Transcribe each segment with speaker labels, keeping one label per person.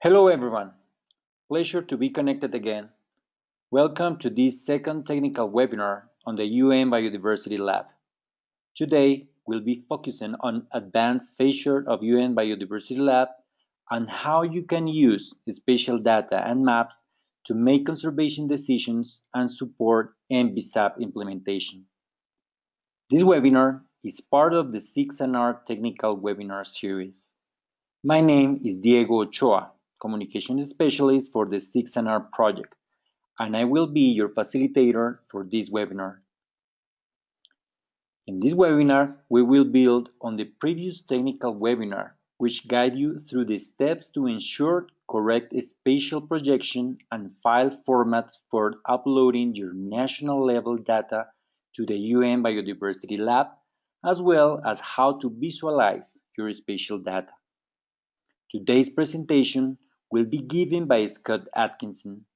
Speaker 1: Hello everyone, pleasure to be connected again. Welcome to this second technical webinar on the UN Biodiversity Lab. Today we'll be focusing on advanced features of UN Biodiversity Lab and how you can use spatial data and maps to make conservation decisions and support MBSAP implementation. This webinar is part of the 6NR technical webinar series. My name is Diego Ochoa, Communications Specialist for the 6NR project, and I will be your facilitator for this webinar. In this webinar, we will build on the previous technical webinar, which guide you through the steps to ensure correct spatial projection and file formats for uploading your national level data to the UN Biodiversity Lab, as well as how to visualize your spatial data. Today's presentation will be given by Scott Atkinson.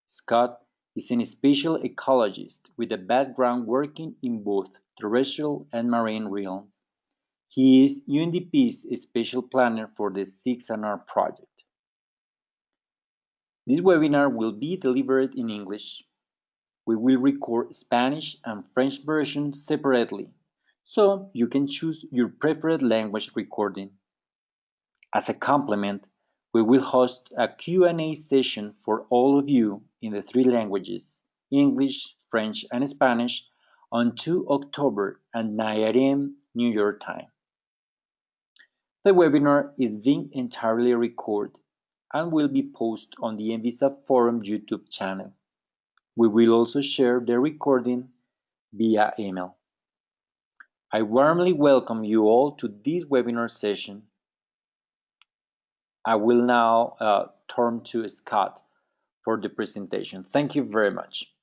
Speaker 1: Scott is a spatial ecologist with a background working in both terrestrial and marine realms. He is UNDP's spatial planner for the 6NR project. This webinar will be delivered in English. We will record Spanish and French versions separately, so you can choose your preferred language recording. As a complement, we will host a Q&A session for all of you in the three languages, English, French, and Spanish, on 2 October at 9 a.m. New York time. The webinar is being entirely recorded and will be posted on the MBSAP Forum YouTube channel. We will also share the recording via email. I warmly welcome you all to this webinar session. I will now turn to Scott for the presentation. Thank you very much.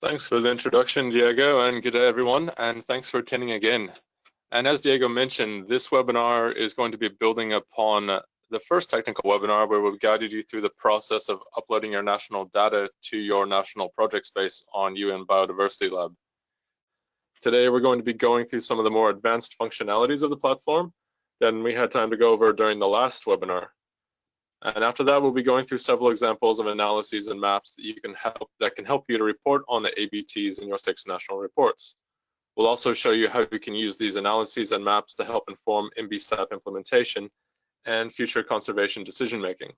Speaker 2: Thanks for the introduction, Diego, and good day, everyone, and thanks for attending again. And as Diego mentioned, this webinar is going to be building upon the first technical webinar where we've guided you through the process of uploading your national data to your national project space on UN Biodiversity Lab. Today, we're going to be going through some of the more advanced functionalities of the platform than we had time to go over during the last webinar. And after that, we'll be going through several examples of analyses and maps that can help you to report on the ABTs in your 6 national reports. We'll also show you how you can use these analyses and maps to help inform MBSAP implementation and future conservation decision making.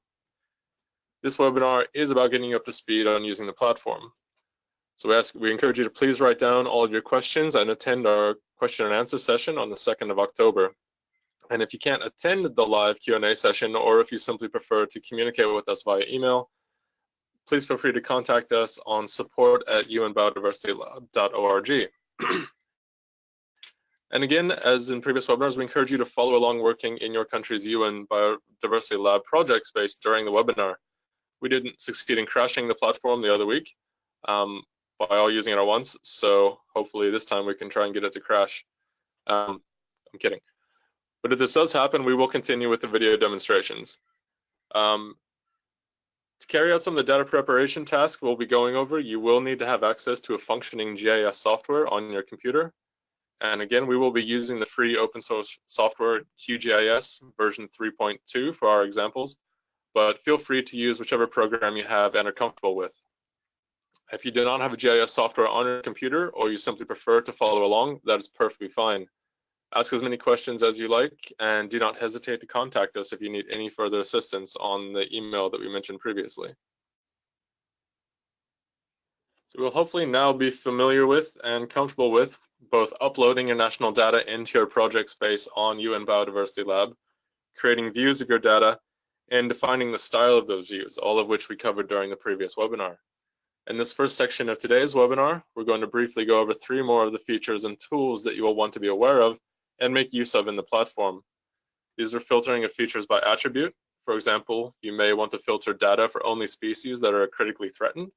Speaker 2: This webinar is about getting you up to speed on using the platform. So we encourage you to please write down all of your questions and attend our question and answer session on the 2nd of October. And if you can't attend the live Q&A session, or if you simply prefer to communicate with us via email, please feel free to contact us on support@unbiodiversitylab.org. And again, as in previous webinars, we encourage you to follow along working in your country's UN Biodiversity Lab project space during the webinar. We didn't succeed in crashing the platform the other week by all using it at once, so hopefully this time we can try and get it to crash. I'm kidding. But if this does happen, we will continue with the video demonstrations. To carry out some of the data preparation tasks we'll be going over, you will need to have access to a functioning GIS software on your computer. And again, we will be using the free open source software QGIS version 3.2 for our examples, but feel free to use whichever program you have and are comfortable with. If you do not have a GIS software on your computer, or you simply prefer to follow along, that is perfectly fine. Ask as many questions as you like, and do not hesitate to contact us if you need any further assistance on the email that we mentioned previously. So we'll hopefully now be familiar with and comfortable with both uploading your national data into your project space on UN Biodiversity Lab, creating views of your data, and defining the style of those views, all of which we covered during the previous webinar. In this first section of today's webinar, we're going to briefly go over 3 more of the features and tools that you will want to be aware of and make use of in the platform. These are filtering of features by attribute. For example, you may want to filter data for only species that are critically threatened.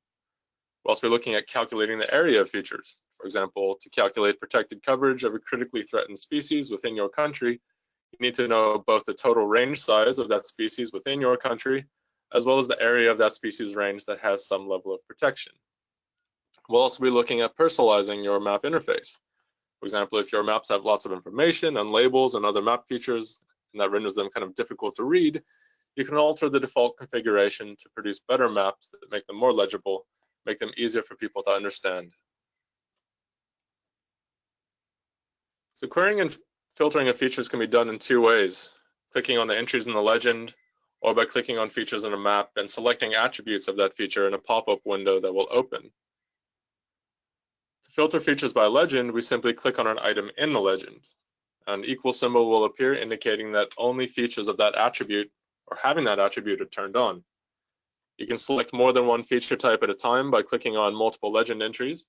Speaker 2: We'll also be looking at calculating the area of features. For example, to calculate protected coverage of a critically threatened species within your country, you need to know both the total range size of that species within your country, as well as the area of that species range that has some level of protection. We'll also be looking at personalizing your map interface. For example, if your maps have lots of information and labels and other map features, and that renders them kind of difficult to read, you can alter the default configuration to produce better maps that make them more legible, make them easier for people to understand. So querying and filtering of features can be done in two ways: clicking on the entries in the legend, or by clicking on features in a map and selecting attributes of that feature in a pop-up window that will open. To filter features by legend, we simply click on an item in the legend. An equal symbol will appear indicating that only features of that attribute or having that attribute are turned on. You can select more than one feature type at a time by clicking on multiple legend entries.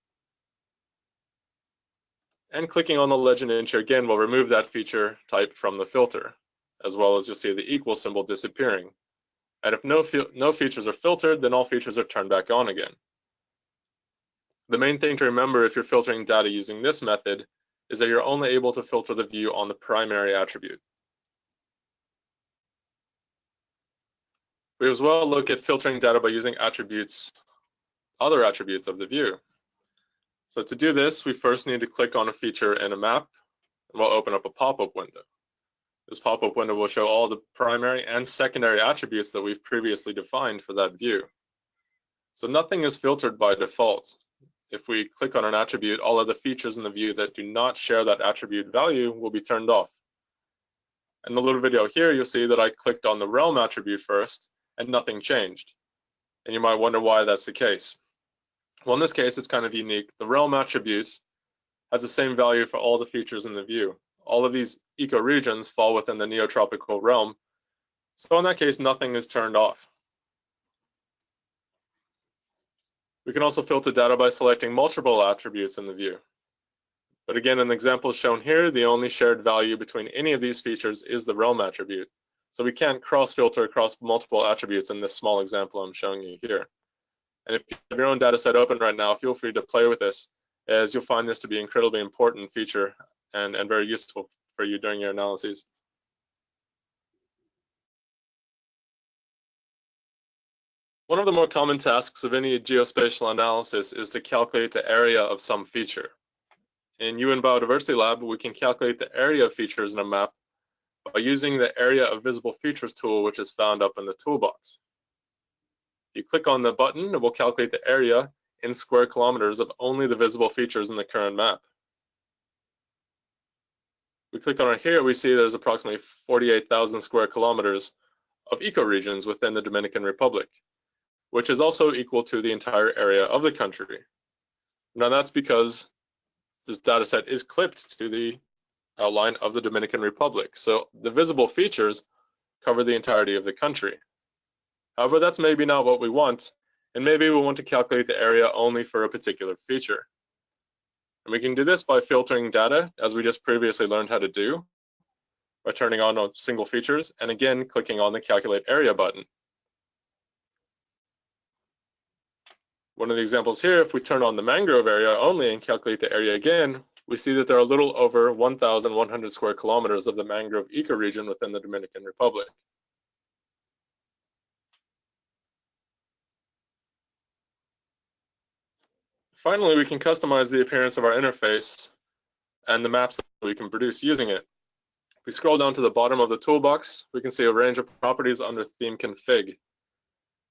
Speaker 2: And clicking on the legend entry again will remove that feature type from the filter, as well as you'll see the equal symbol disappearing. And if no features are filtered, then all features are turned back on again. The main thing to remember if you're filtering data using this method is that you're only able to filter the view on the primary attribute. We as well look at filtering data by using other attributes of the view. So to do this, we first need to click on a feature in a map, and we'll open up a pop-up window. This pop-up window will show all the primary and secondary attributes that we've previously defined for that view. So nothing is filtered by default. If we click on an attribute, all of the features in the view that do not share that attribute value will be turned off. In the little video here, you'll see that I clicked on the realm attribute first, and nothing changed. And you might wonder why that's the case. Well, in this case, it's kind of unique. The realm attribute has the same value for all the features in the view. All of these ecoregions fall within the neotropical realm. So in that case, nothing is turned off. We can also filter data by selecting multiple attributes in the view. But again, in the example shown here, the only shared value between any of these features is the realm attribute. So we can't cross-filter across multiple attributes in this small example I'm showing you here. And if you have your own data set open right now, feel free to play with this, as you'll find this to be an incredibly important feature and very useful for you during your analyses. One of the more common tasks of any geospatial analysis is to calculate the area of some feature. In UN Biodiversity Lab, we can calculate the area of features in a map by using the Area of Visible Features tool, which is found up in the toolbox. You click on the button, it will calculate the area in square kilometers of only the visible features in the current map. We click on it here, we see there's approximately 48,000 square kilometers of ecoregions within the Dominican Republic, which is also equal to the entire area of the country. Now that's because this data set is clipped to the outline of the Dominican Republic. So the visible features cover the entirety of the country. However, that's maybe not what we want, and maybe we want to calculate the area only for a particular feature. And we can do this by filtering data, as we just previously learned how to do, by turning on single features, and again, clicking on the Calculate Area button. One of the examples here, if we turn on the mangrove area only and calculate the area again, we see that there are a little over 1,100 square kilometers of the mangrove ecoregion within the Dominican Republic. Finally, we can customize the appearance of our interface and the maps that we can produce using it. If we scroll down to the bottom of the toolbox, we can see a range of properties under Theme Config.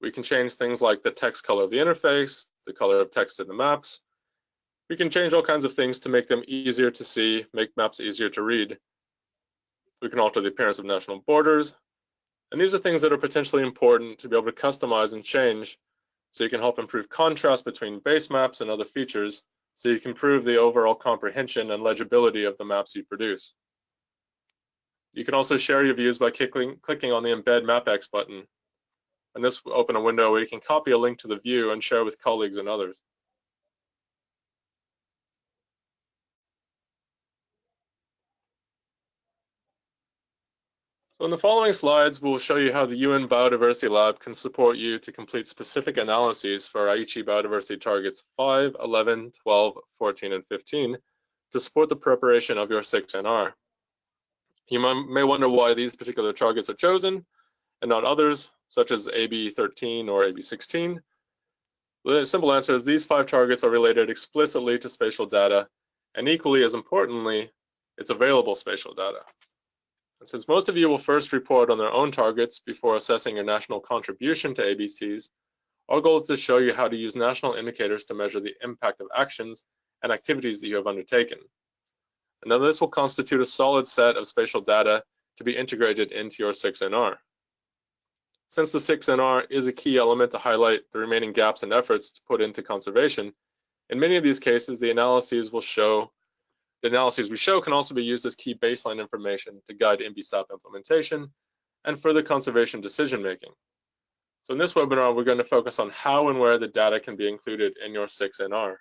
Speaker 2: We can change things like the text color of the interface, the color of text in the maps. We can change all kinds of things to make them easier to see, make maps easier to read. We can alter the appearance of national borders. And these are things that are potentially important to be able to customize and change, so you can help improve contrast between base maps and other features, so you can improve the overall comprehension and legibility of the maps you produce. You can also share your views by clicking on the Embed MapX button. And this will open a window where you can copy a link to the view and share with colleagues and others. So in the following slides, we'll show you how the UN Biodiversity Lab can support you to complete specific analyses for Aichi Biodiversity Targets 5, 11, 12, 14, and 15 to support the preparation of your 6NR. You may wonder why these particular targets are chosen and not others, such as AB13 or AB16. The simple answer is these 5 targets are related explicitly to spatial data, and equally as importantly, it's available spatial data. And since most of you will first report on their own targets before assessing your national contribution to ABCs, our goal is to show you how to use national indicators to measure the impact of actions and activities that you have undertaken. And then this will constitute a solid set of spatial data to be integrated into your 6NR. Since the 6NR is a key element to highlight the remaining gaps and efforts to put into conservation, in many of these cases, the analyses we show can also be used as key baseline information to guide MBSAP implementation and further conservation decision making. So in this webinar, we're going to focus on how and where the data can be included in your 6NR.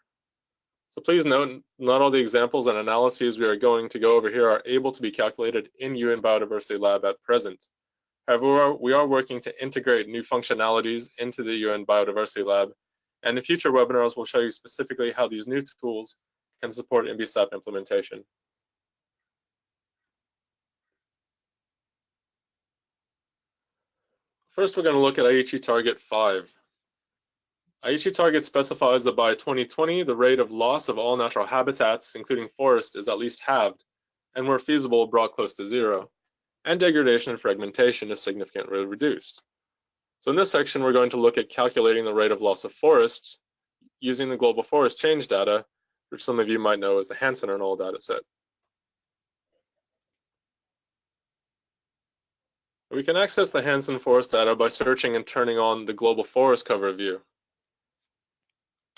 Speaker 2: So please note, not all the examples and analyses we are going to go over here are able to be calculated in UN Biodiversity Lab at present. However, we are working to integrate new functionalities into the UN Biodiversity Lab, and in future webinars, we'll show you specifically how these new tools can support MBSAP implementation. First, we're going to look at Aichi Target 5. Aichi Target specifies that by 2020, the rate of loss of all natural habitats, including forests, is at least halved, and where feasible, brought close to zero, and degradation and fragmentation is significantly reduced. So in this section, we're going to look at calculating the rate of loss of forests using the global forest change data, which some of you might know as the Hansen et al. Dataset. We can access the Hansen forest data by searching and turning on the global forest cover view.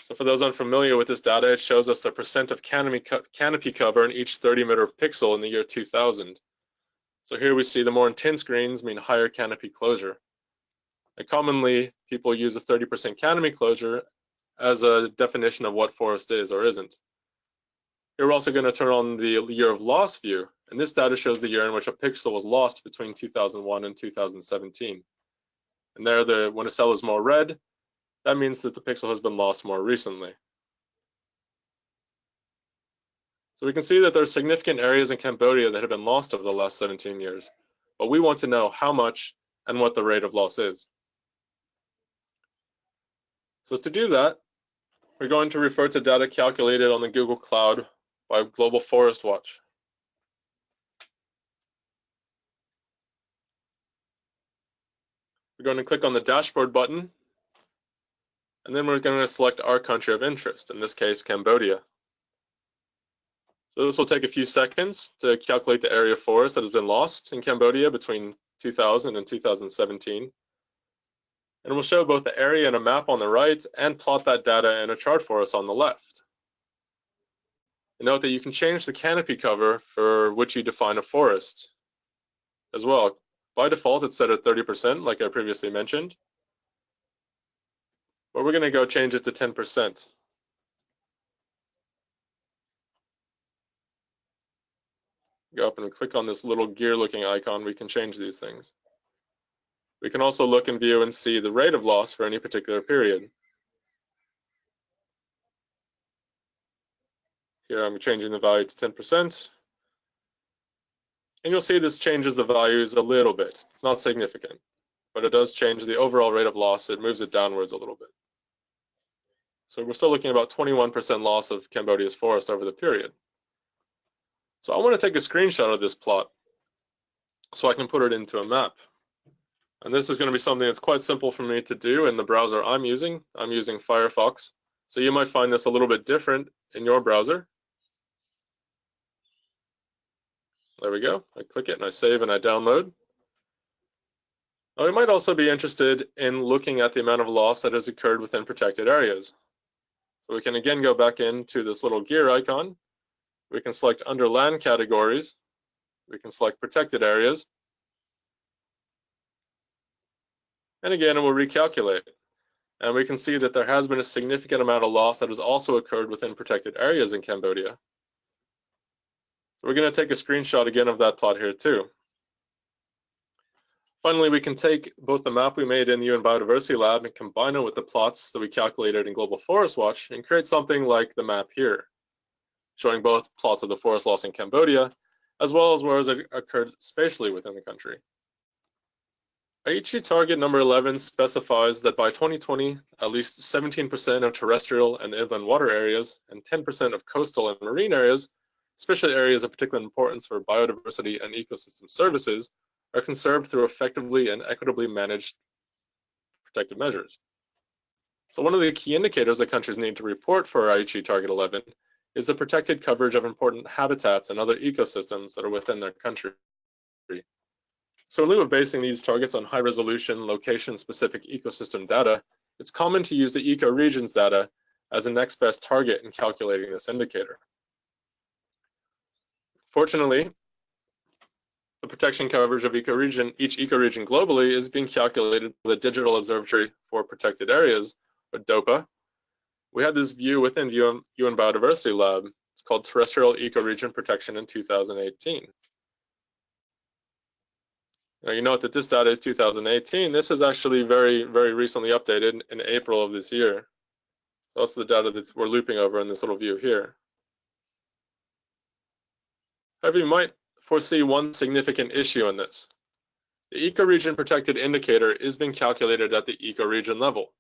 Speaker 2: So for those unfamiliar with this data, it shows us the percent of canopy cover in each 30-meter pixel in the year 2000. So here we see the more intense greens mean higher canopy closure. And commonly, people use a 30% canopy closure as a definition of what forest is or isn't. Here we're also going to turn on the year of loss view, and this data shows the year in which a pixel was lost between 2001 and 2017. And there, when a cell is more red, that means that the pixel has been lost more recently. So we can see that there are significant areas in Cambodia that have been lost over the last 17 years, but we want to know how much and what the rate of loss is. So to do that, we're going to refer to data calculated on the Google Cloud by Global Forest Watch. We're going to click on the dashboard button, and then we're going to select our country of interest, in this case, Cambodia. So this will take a few seconds to calculate the area of forest that has been lost in Cambodia between 2000 and 2017. And we'll show both the area in a map on the right and plot that data in a chart for us on the left. And note that you can change the canopy cover for which you define a forest as well. By default, it's set at 30%, like I previously mentioned. But we're going to go change it to 10%. Go up and click on this little gear-looking icon. We can change these things. We can also look and view and see the rate of loss for any particular period. Here I'm changing the value to 10%. And you'll see this changes the values a little bit. It's not significant, but it does change the overall rate of loss. It moves it downwards a little bit. So we're still looking at about 21% loss of Cambodia's forest over the period. So I want to take a screenshot of this plot so I can put it into a map. And this is going to be something that's quite simple for me to do in the browser I'm using. I'm using Firefox. So you might find this a little bit different in your browser. There we go. I click it and I save and I download. Now we might also be interested in looking at the amount of loss that has occurred within protected areas. So we can again go back into this little gear icon. We can select under land categories. We can select protected areas. And again, it will recalculate. And we can see that there has been a significant amount of loss that has also occurred within protected areas in Cambodia. So we're going to take a screenshot again of that plot here too. Finally, we can take both the map we made in the UN Biodiversity Lab and combine it with the plots that we calculated in Global Forest Watch and create something like the map here, showing both plots of the forest loss in Cambodia, as well as where it occurred spatially within the country. Aichi target number 11 specifies that by 2020, at least 17% of terrestrial and inland water areas and 10% of coastal and marine areas especially areas of particular importance for biodiversity and ecosystem services, are conserved through effectively and equitably managed protective measures. So one of the key indicators that countries need to report for Aichi Target 11 is the protected coverage of important habitats and other ecosystems that are within their country. So in lieu of basing these targets on high-resolution, location-specific ecosystem data, it's common to use the ecoregions data as a next best target in calculating this indicator. Fortunately, the protection coverage of each ecoregion globally is being calculated by the Digital Observatory for Protected Areas, or DOPA. We had this view within UN Biodiversity Lab. It's called Terrestrial Ecoregion Protection in 2018. Now you note that this data is 2018. This is actually very, very recently updated in April of this year. So that's the data that we're looping over in this little view here. However, you might foresee one significant issue in this. The ecoregion protected indicator is being calculated at the ecoregion level,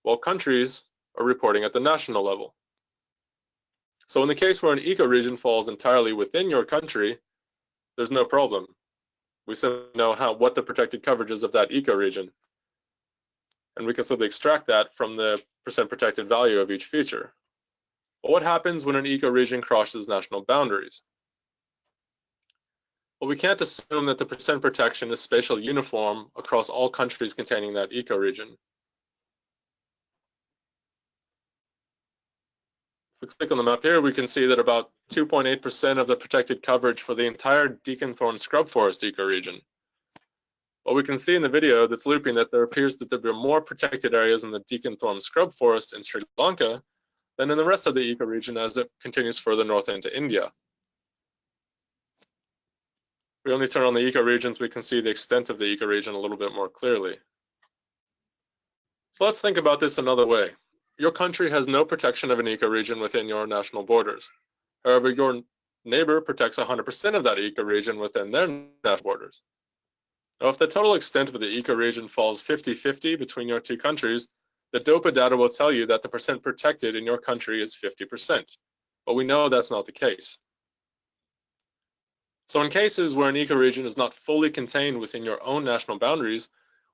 Speaker 2: while countries are reporting at the national level. So in the case where an ecoregion falls entirely within your country, there's no problem. We simply know what the protected coverage is of that ecoregion, and we can simply extract that from the percent protected value of each feature. But what happens when an ecoregion crosses national boundaries? Well, we can't assume that the percent protection is spatial uniform across all countries containing that ecoregion. If we click on the map here, we can see that about 2.8% of the protected coverage for the entire Deakin-Thorne scrub forest ecoregion. Well, we can see in the video that's looping that there appears that there are more protected areas in the Deakin-Thorne scrub forest in Sri Lanka than in the rest of the ecoregion as it continues further north into India. If we only turn on the ecoregions, we can see the extent of the ecoregion a little bit more clearly. So let's think about this another way. Your country has no protection of an ecoregion within your national borders. However, your neighbor protects 100% of that ecoregion within their national borders. Now, if the total extent of the ecoregion falls 50-50 between your two countries, the DOPA data will tell you that the percent protected in your country is 50%. But we know that's not the case. So in cases where an ecoregion is not fully contained within your own national boundaries,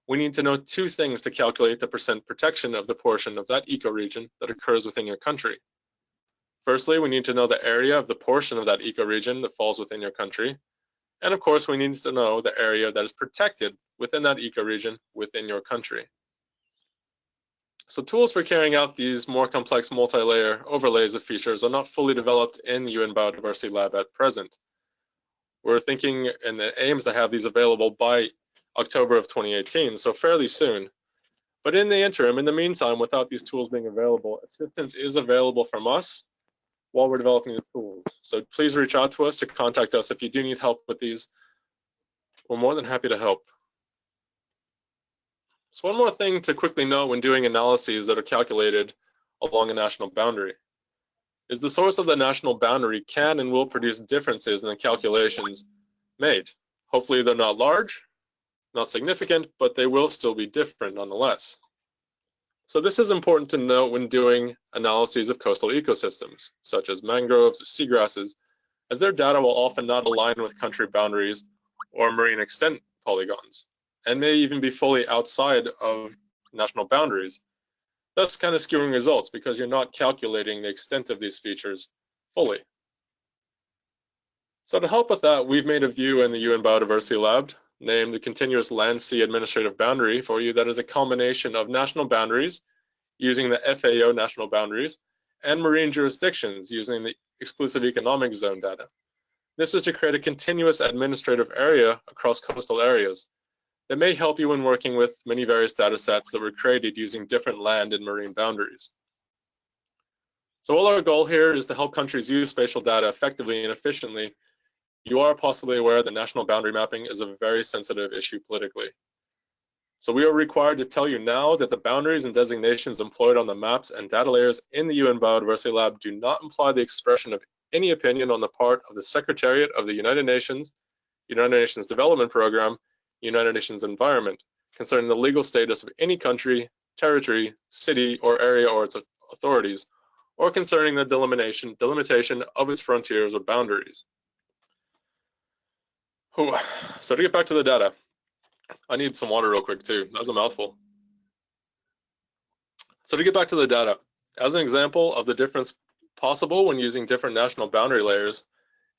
Speaker 2: we need to know two things to calculate the percent protection of the portion of that ecoregion that occurs within your country. Firstly, we need to know the area of the portion of that ecoregion that falls within your country. And of course, we need to know the area that is protected within that ecoregion within your country. So tools for carrying out these more complex multi-layer overlays of features are not fully developed in the UN Biodiversity Lab at present. We're thinking and the aim is to have these available by October of 2018, so fairly soon. But in the interim, in the meantime, without these tools being available, assistance is available from us while we're developing the tools. So please reach out to us to contact us if you do need help with these. We're more than happy to help. So one more thing to quickly note when doing analyses that are calculated along a national boundary is the source of the national boundary can and will produce differences in the calculations made. Hopefully they're not large, not significant, but they will still be different nonetheless. So this is important to note when doing analyses of coastal ecosystems, such as mangroves or seagrasses, as their data will often not align with country boundaries or marine extent polygons, and may even be fully outside of national boundaries, thus kind of skewing results because you're not calculating the extent of these features fully. So to help with that, we've made a view in the UN Biodiversity Lab named the Continuous Land-Sea Administrative Boundary for you that is a combination of national boundaries using the FAO national boundaries and marine jurisdictions using the exclusive economic zone data. This is to create a continuous administrative area across coastal areas that may help you when working with many various data sets that were created using different land and marine boundaries. So while our goal here is to help countries use spatial data effectively and efficiently, you are possibly aware that national boundary mapping is a very sensitive issue politically. So we are required to tell you now that the boundaries and designations employed on the maps and data layers in the UN Biodiversity Lab do not imply the expression of any opinion on the part of the Secretariat of the United Nations, United Nations Development Program, United Nations Environment, concerning the legal status of any country, territory, city, or area or its authorities, or concerning the delimitation of its frontiers or boundaries. So to get back to the data, I need some water real quick too. That was a mouthful. So to get back to the data, as an example of the difference possible when using different national boundary layers,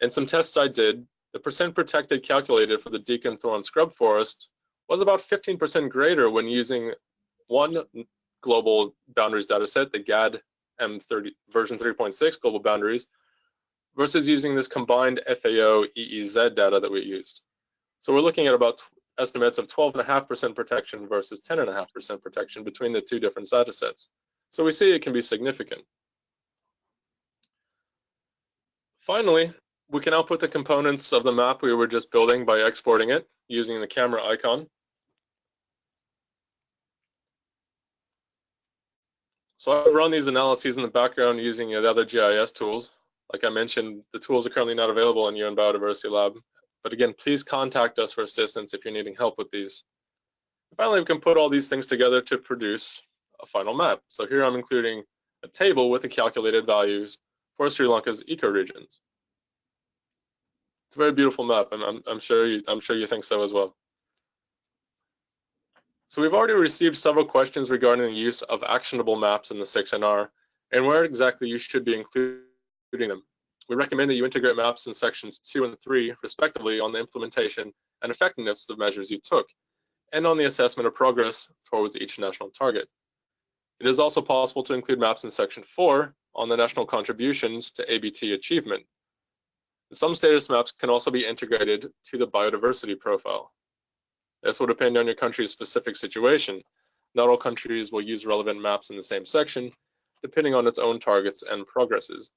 Speaker 2: in some tests I did, the percent protected calculated for the Deacon Thorn scrub forest was about 15% greater when using one global boundaries dataset, the GAD M30 version 3.6 global boundaries, versus using this combined FAO EEZ data that we used. So we're looking at about estimates of 12.5% protection versus 10.5% protection between the two different datasets. So we see it can be significant. Finally, we can output the components of the map we were just building by exporting it using the camera icon. So I've run these analyses in the background using the other GIS tools. Like I mentioned, the tools are currently not available in UN Biodiversity Lab. But again, please contact us for assistance if you're needing help with these. Finally, we can put all these things together to produce a final map. So here I'm including a table with the calculated values for Sri Lanka's ecoregions. It's a very beautiful map, and I'm sure you think so as well. So we've already received several questions regarding the use of actionable maps in the 6NR and where exactly you should be including them. We recommend that you integrate maps in sections 2 and 3, respectively, on the implementation and effectiveness of measures you took, and on the assessment of progress towards each national target. It is also possible to include maps in section 4 on the national contributions to ABT achievement. Some status maps can also be integrated to the biodiversity profile. This will depend on your country's specific situation. Not all countries will use relevant maps in the same section, depending on its own targets and progresses.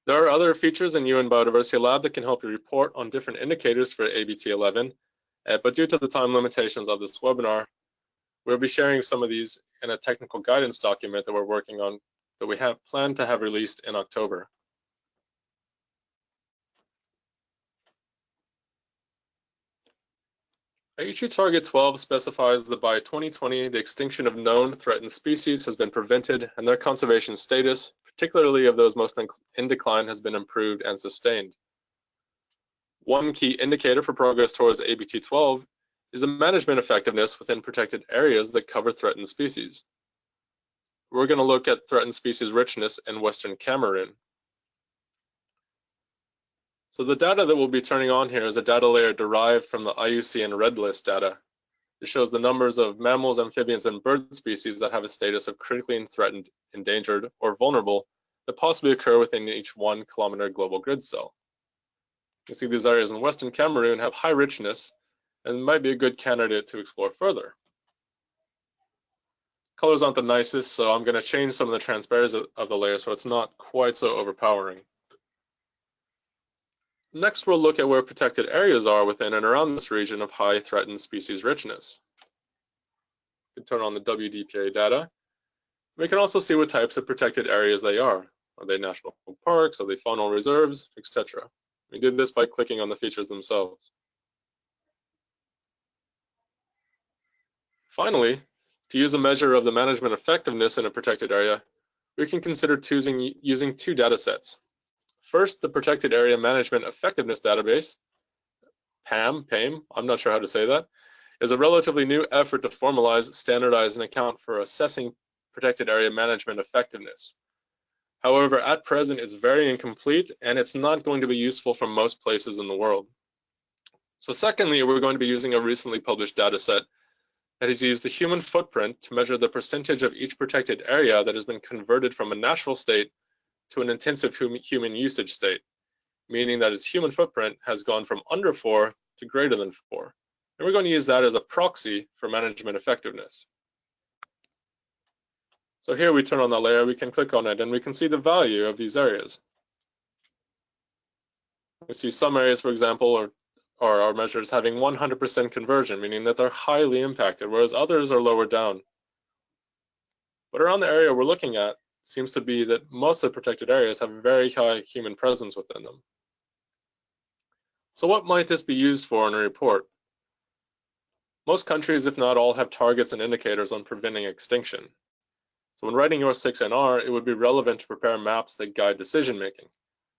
Speaker 2: There are other features in UN Biodiversity Lab that can help you report on different indicators for ABT 11, but due to the time limitations of this webinar, we'll be sharing some of these in a technical guidance document that we're working on that we have planned to have released in October. Aichi Target 12 specifies that by 2020, the extinction of known threatened species has been prevented and their conservation status, particularly of those most in decline, has been improved and sustained. One key indicator for progress towards ABT 12 is the management effectiveness within protected areas that cover threatened species. We're going to look at threatened species richness in Western Cameroon. So the data that we'll be turning on here is a data layer derived from the IUCN Red List data. It shows the numbers of mammals, amphibians, and bird species that have a status of critically threatened, endangered, or vulnerable that possibly occur within each 1 kilometer global grid cell. You can see these areas in Western Cameroon have high richness and might be a good candidate to explore further. Colors aren't the nicest, so I'm going to change some of the transparency of the layer so it's not quite so overpowering. Next, we'll look at where protected areas are within and around this region of high threatened species richness. We can turn on the WDPA data. We can also see what types of protected areas they are. Are they national parks? Are they faunal reserves, etc.? We do this by clicking on the features themselves. Finally, to use a measure of the management effectiveness in a protected area, we can consider using 2 data sets. First, the Protected Area Management Effectiveness Database, PAM, I'm not sure how to say that, is a relatively new effort to formalize, standardize, and account for assessing protected area management effectiveness. However, at present, it's very incomplete, and it's not going to be useful for most places in the world. So secondly, we're going to be using a recently published dataset that has used the human footprint to measure the percentage of each protected area that has been converted from a natural state to an intensive human usage state, meaning that its human footprint has gone from under 4 to greater than 4. And we're going to use that as a proxy for management effectiveness. So here we turn on the layer, we can click on it, and we can see the value of these areas. We see some areas, for example, are measured as having 100% conversion, meaning that they're highly impacted, whereas others are lower down. But around the area we're looking at, seems to be that most of the protected areas have very high human presence within them. So what might this be used for in a report? Most countries, if not all, have targets and indicators on preventing extinction. So when writing your 6NR, it would be relevant to prepare maps that guide decision making.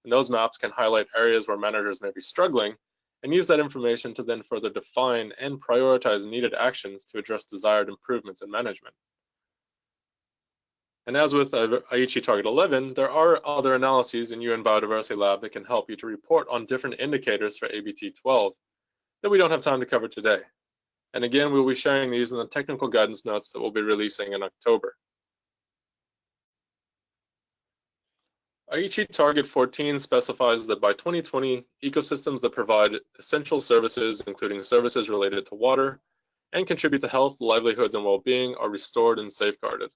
Speaker 2: And those maps can highlight areas where managers may be struggling and use that information to then further define and prioritize needed actions to address desired improvements in management. And as with Aichi Target 11, there are other analyses in UN Biodiversity Lab that can help you to report on different indicators for ABT 12 that we don't have time to cover today. And again, we'll be sharing these in the technical guidance notes that we'll be releasing in October. Aichi Target 14 specifies that by 2020, ecosystems that provide essential services, including services related to water, and contribute to health, livelihoods, and well-being are restored and safeguarded.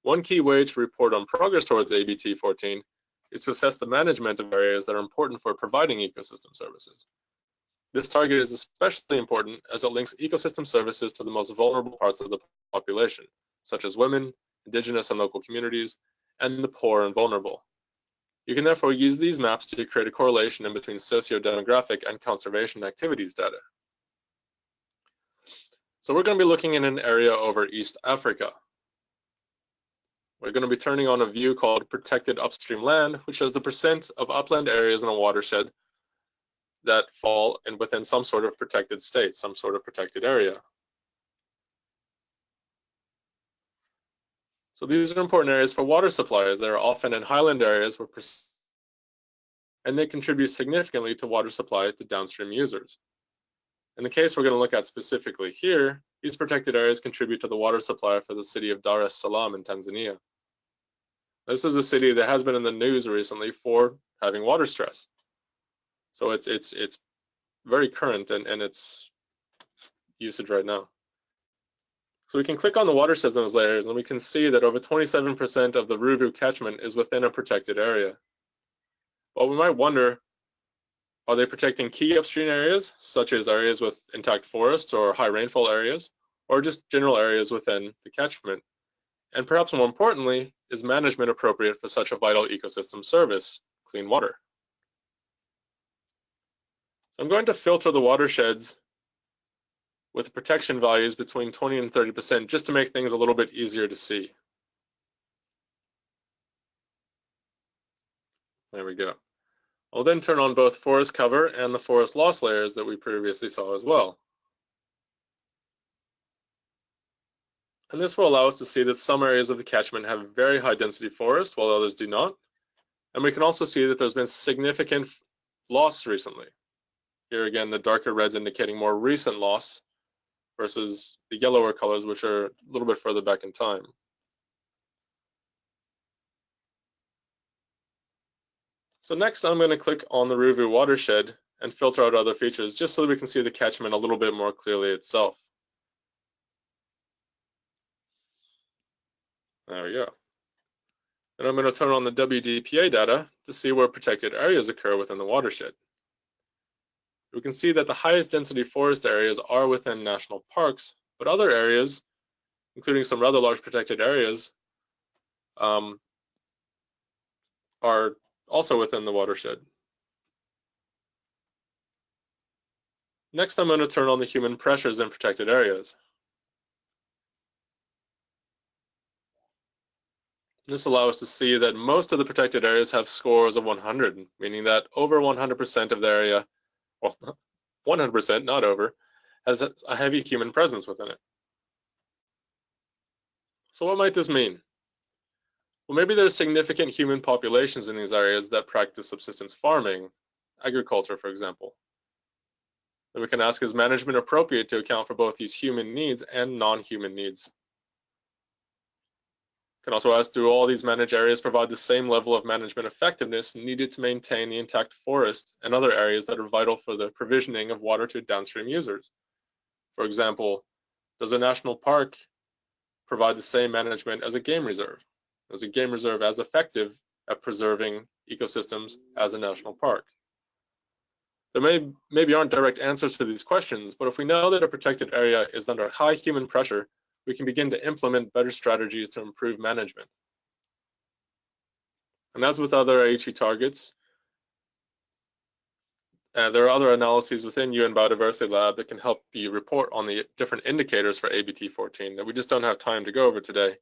Speaker 2: One key way to report on progress towards ABT 14 is to assess the management of areas that are important for providing ecosystem services. This target is especially important as it links ecosystem services to the most vulnerable parts of the population, such as women, indigenous and local communities, and the poor and vulnerable. You can therefore use these maps to create a correlation in between socio-demographic and conservation activities data. So we're going to be looking in an area over East Africa. We're going to be turning on a view called Protected Upstream Land, which shows the percent of upland areas in a watershed that fall within some sort of protected state, some sort of protected area. So these are important areas for water supplies. They're often in highland areas and they contribute significantly to water supply to downstream users. In the case we're going to look at specifically here, these protected areas contribute to the water supply for the city of Dar es Salaam in Tanzania. This is a city that has been in the news recently for having water stress. So it's very current in its usage right now. So we can click on the watersheds in those layers and we can see that over 27% of the Ruvu catchment is within a protected area. Well, we might wonder, are they protecting key upstream areas, such as areas with intact forests or high rainfall areas, or just general areas within the catchment? And perhaps more importantly, is management appropriate for such a vital ecosystem service, clean water? So I'm going to filter the watersheds with protection values between 20 and 30% just to make things a little bit easier to see. There we go. I'll then turn on both forest cover and the forest loss layers that we previously saw as well. And this will allow us to see that some areas of the catchment have very high density forest while others do not. And we can also see that there's been significant loss recently. Here again, the darker reds indicating more recent loss versus the yellower colors, which are a little bit further back in time. So next, I'm going to click on the Ruvu watershed and filter out other features just so that we can see the catchment a little bit more clearly itself. There we go. And I'm going to turn on the WDPA data to see where protected areas occur within the watershed. We can see that the highest density forest areas are within national parks, but other areas, including some rather large protected areas, are also within the watershed. Next, I'm going to turn on the human pressures in protected areas. This allows us to see that most of the protected areas have scores of 100, meaning that over 100% of the area, well, 100%, not over, has a heavy human presence within it. So what might this mean? Well, maybe there's significant human populations in these areas that practice subsistence farming, agriculture, for example. Then we can ask, is management appropriate to account for both these human needs and non-human needs? We can also ask, do all these managed areas provide the same level of management effectiveness needed to maintain the intact forest and other areas that are vital for the provisioning of water to downstream users? For example, does a national park provide the same management as a game reserve? Is a game reserve as effective at preserving ecosystems as a national park? There maybe aren't direct answers to these questions, but if we know that a protected area is under high human pressure, we can begin to implement better strategies to improve management. And as with other Aichi targets, there are other analyses within UN Biodiversity Lab that can help you report on the different indicators for ABT 14 that we just don't have time to go over today.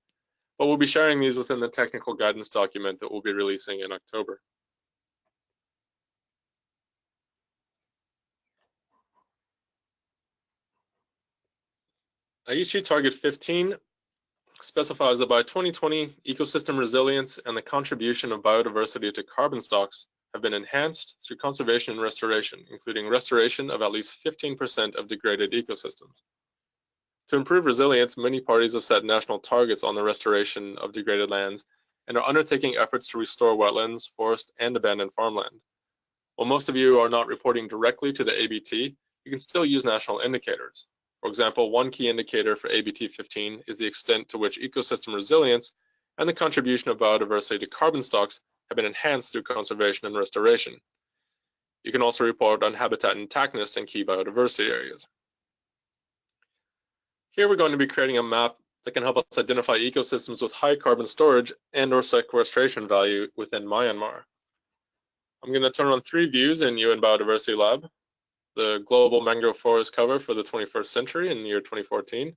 Speaker 2: but we'll be sharing these within the technical guidance document that we'll be releasing in October. Aichi Target 15 specifies that by 2020, ecosystem resilience and the contribution of biodiversity to carbon stocks have been enhanced through conservation and restoration, including restoration of at least 15% of degraded ecosystems. To improve resilience, many parties have set national targets on the restoration of degraded lands and are undertaking efforts to restore wetlands, forest, and abandoned farmland. While most of you are not reporting directly to the ABT, you can still use national indicators. For example, one key indicator for ABT 15 is the extent to which ecosystem resilience and the contribution of biodiversity to carbon stocks have been enhanced through conservation and restoration. You can also report on habitat intactness in key biodiversity areas. Here we're going to be creating a map that can help us identify ecosystems with high carbon storage and/or sequestration value within Myanmar. I'm going to turn on 3 views in UN Biodiversity Lab. The global mangrove forest cover for the 21st century in the year 2014.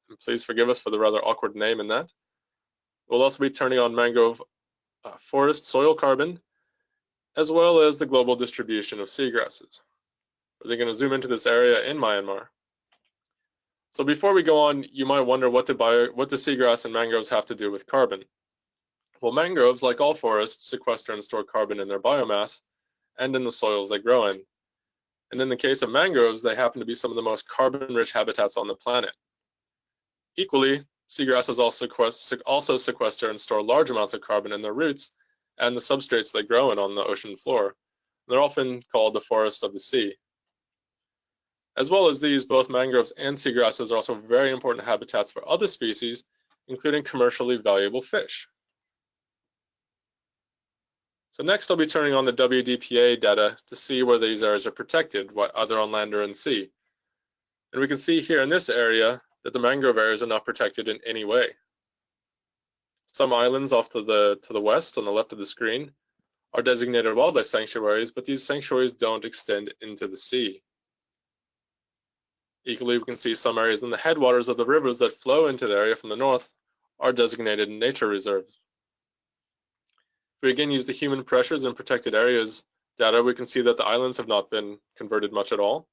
Speaker 2: And please forgive us for the rather awkward name in that. We'll also be turning on mangrove forest soil carbon, as well as the global distribution of seagrasses. We're going to zoom into this area in Myanmar. So before we go on, you might wonder what do seagrass and mangroves have to do with carbon? Well, mangroves, like all forests, sequester and store carbon in their biomass and in the soils they grow in. And in the case of mangroves, they happen to be some of the most carbon-rich habitats on the planet. Equally, seagrasses also sequester and store large amounts of carbon in their roots and the substrates they grow in on the ocean floor. They're often called the forests of the sea. As well as these, both mangroves and seagrasses are also very important habitats for other species, including commercially valuable fish. So next I'll be turning on the WDPA data to see where these areas are protected, either on land or in sea. And we can see here in this area that the mangrove areas are not protected in any way. Some islands off to the west on the left of the screen are designated wildlife sanctuaries, but these sanctuaries don't extend into the sea. Equally, we can see some areas in the headwaters of the rivers that flow into the area from the north are designated nature reserves. If we again use the human pressures in protected areas data, we can see that the islands have not been converted much at all.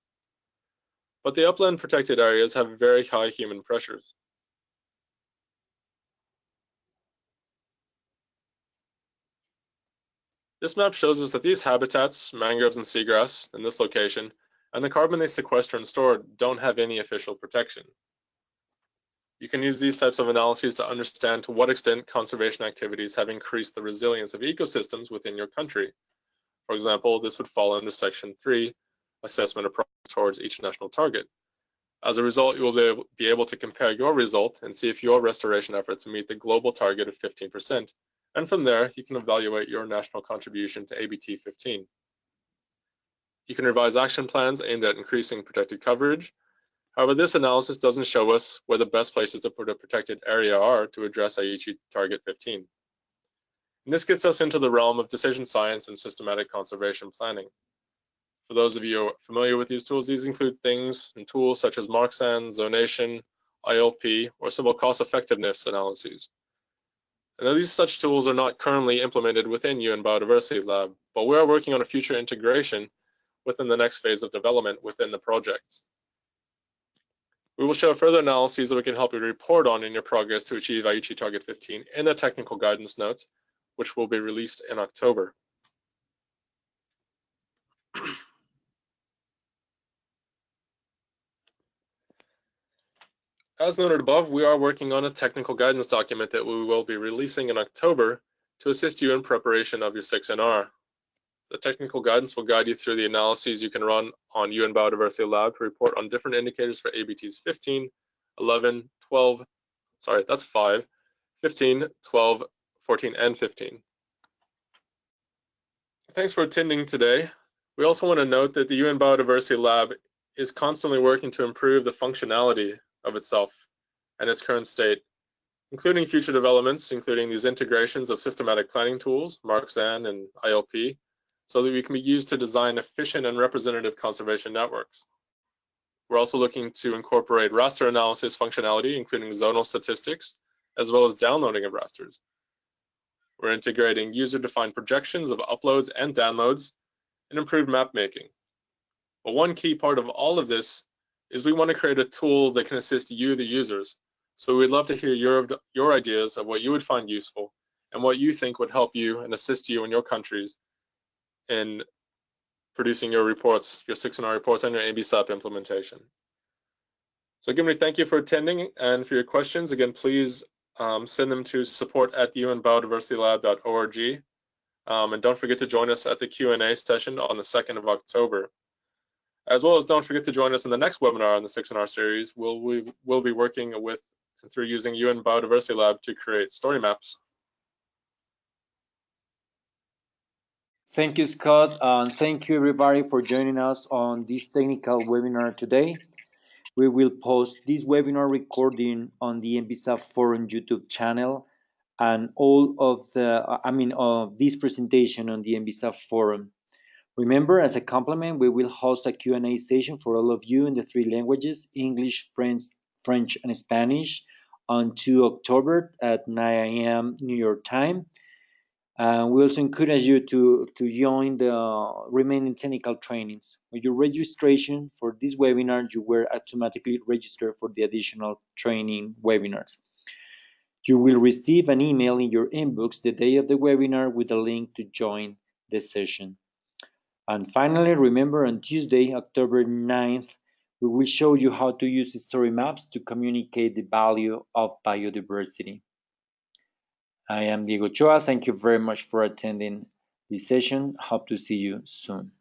Speaker 2: But the upland protected areas have very high human pressures. This map shows us that these habitats, mangroves and seagrass in this location, and the carbon they sequester and store don't have any official protection. You can use these types of analyses to understand to what extent conservation activities have increased the resilience of ecosystems within your country. For example, this would fall under Section 3, Assessment of Progress towards each national target. As a result, you will be able to compare your result and see if your restoration efforts meet the global target of 15%. And from there, you can evaluate your national contribution to ABT 15. You can revise action plans aimed at increasing protected coverage. However, this analysis doesn't show us where the best places to put a protected area are to address Aichi Target 15. And this gets us into the realm of decision science and systematic conservation planning. For those of you familiar with these tools, these include things and tools such as marksan, zonation, ILP, or simple cost effectiveness analyses. And these such tools are not currently implemented within UN Biodiversity Lab, but we are working on a future integration within the next phase of development within the projects. We will show further analyses that we can help you report on in your progress to achieve Aichi Target 15 in the technical guidance notes, which will be released in October. As noted above, we are working on a technical guidance document that we will be releasing in October to assist you in preparation of your 6NR. The technical guidance will guide you through the analyses you can run on UN Biodiversity Lab to report on different indicators for ABTs 15, 11, 12, sorry, that's 5, 15, 12, 14, and 15. Thanks for attending today. We also want to note that the UN Biodiversity Lab is constantly working to improve the functionality of itself and its current state, including future developments, including these integrations of systematic planning tools, marksan and ILP, so that we can be used to design efficient and representative conservation networks. We're also looking to incorporate raster analysis functionality, including zonal statistics, as well as downloading of rasters. We're integrating user-defined projections of uploads and downloads and improved map making. But one key part of all of this is we want to create a tool that can assist you, the users. So we'd love to hear your ideas of what you would find useful and what you think would help you and assist you in your countries in producing your reports, your 6NR reports, and your ABSAP implementation. So again, thank you for attending, and for your questions, again, please send them to support@unbiodiversitylab.org. And don't forget to join us at the Q&A session on the 2nd of October. As well as don't forget to join us in the next webinar on the 6NR series. We'll be working with and through using UN Biodiversity Lab to create story maps.
Speaker 1: Thank you, Scott, and thank you everybody for joining us on this technical webinar today. We will post this webinar recording on the NBSAP Forum YouTube channel and all of this presentation on the NBSAP Forum. Remember, as a complement, we will host a Q&A session for all of you in the 3 languages, English, French, and Spanish, on 2 October at 9 a.m. New York time. We also encourage you to join the remaining technical trainings. With your registration for this webinar, you were automatically registered for the additional training webinars. You will receive an email in your inbox the day of the webinar with a link to join the session. And finally, remember, on Tuesday, October 9th, we will show you how to use story maps to communicate the value of biodiversity. I am Diego Ochoa. Thank you very much for attending this session. Hope to see you soon.